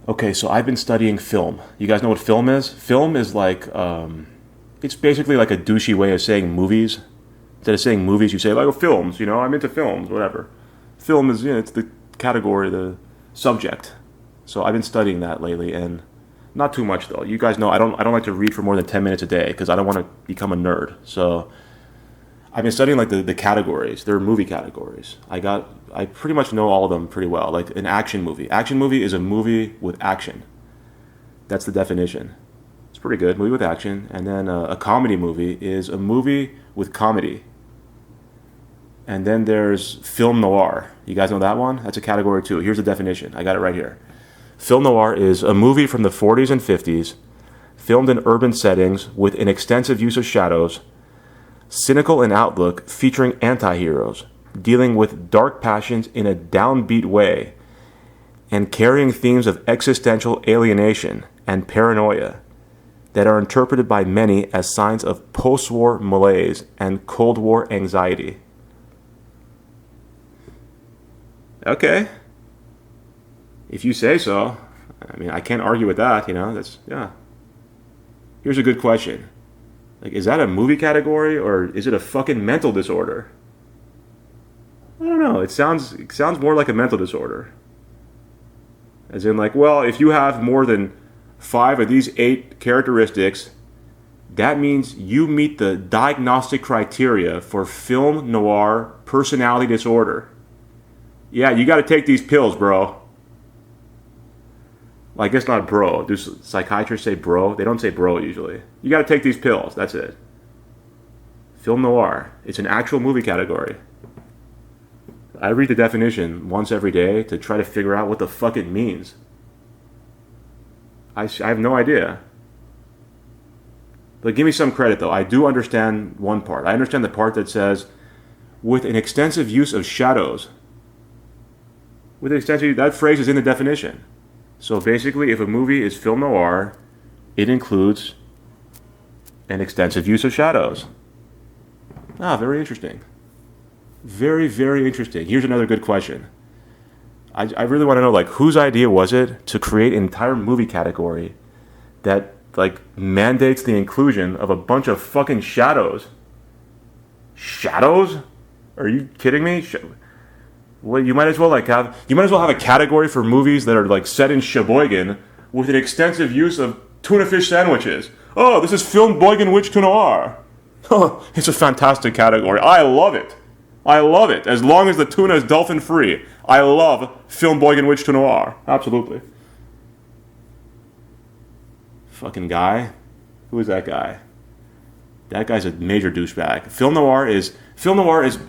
Okay, so I've been studying film. You guys know what film is? Film is like, it's basically like a douchey way of saying movies. Instead of saying movies, you say like, oh, films, I'm into films, whatever. Film is, it's the category, the subject. So I've been studying that lately, and not too much though. You guys know I don't like to read for more than 10 minutes a day because I don't want to become a nerd. So I've been studying like the categories. There are movie categories. I pretty much know all of them pretty well. Like an action movie. Action movie is a movie with action. That's the definition. It's pretty good. Movie with action. And then a comedy movie is a movie with comedy. And then there's film noir. You guys know that one? That's a category too. Here's the definition. I got it right here. Film noir is a movie from the 40s and 50s, filmed in urban settings with an extensive use of shadows, cynical in outlook, featuring anti-heroes, dealing with dark passions in a downbeat way, and carrying themes of existential alienation and paranoia that are interpreted by many as signs of post-war malaise and Cold War anxiety. Okay. If you say so. I mean, I can't argue with that, that's, yeah. Here's a good question. Like, is that a movie category or is it a fucking mental disorder? I don't know. It sounds more like a mental disorder. As in, like, well, if you have more than 5 of these 8 characteristics, that means you meet the diagnostic criteria for film noir personality disorder. Yeah, you got to take these pills, bro. Well, I guess not bro. Do psychiatrists say bro? They don't say bro usually. You got to take these pills. That's it. Film noir. It's an actual movie category. I read the definition once every day to try to figure out what the fuck it means. I have no idea. But give me some credit, though. I do understand one part. I understand the part that says, with an extensive use of shadows. With an extensive, that phrase is in the definition. So basically, if a movie is film noir, it includes an extensive use of shadows. Ah, very interesting. Very, very interesting. Here's another good question. I really want to know, like, whose idea was it to create an entire movie category that, like, mandates the inclusion of a bunch of fucking shadows? Shadows? Are you kidding me? Well, you might as well have a category for movies that are like set in Sheboygan with an extensive use of tuna fish sandwiches. Oh, this is film Boygan Witch Tuna Noir. Oh, it's a fantastic category. I love it. I love it. As long as the tuna is dolphin free. I love film Boygan Witch Tuna Noir. Absolutely. Fucking guy. Who is that guy? That guy's a major douchebag. Film noir is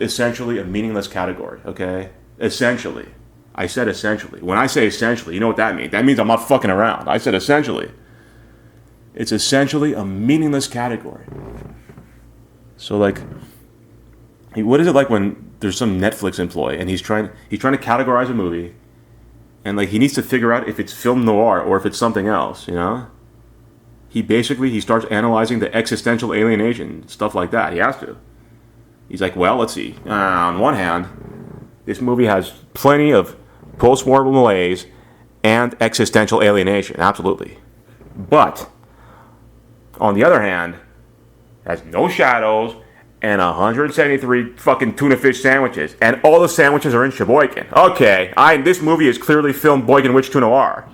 essentially a meaningless category, okay? Essentially. I said essentially. When I say essentially, you know what that means. That means I'm not fucking around. I said essentially. It's essentially a meaningless category. So, like, what is it like when there's some Netflix employee and he's trying to categorize a movie and, like, he needs to figure out if it's film noir or if it's something else, He starts analyzing the existential alienation, stuff like that. He has to. He's like, well, let's see. On one hand, this movie has plenty of post-war malaise and existential alienation, absolutely. But, on the other hand, it has no shadows and 173 fucking tuna fish sandwiches. And all the sandwiches are in Sheboygan. Okay, this movie is clearly filmed Boygan Witch Tuna Noir.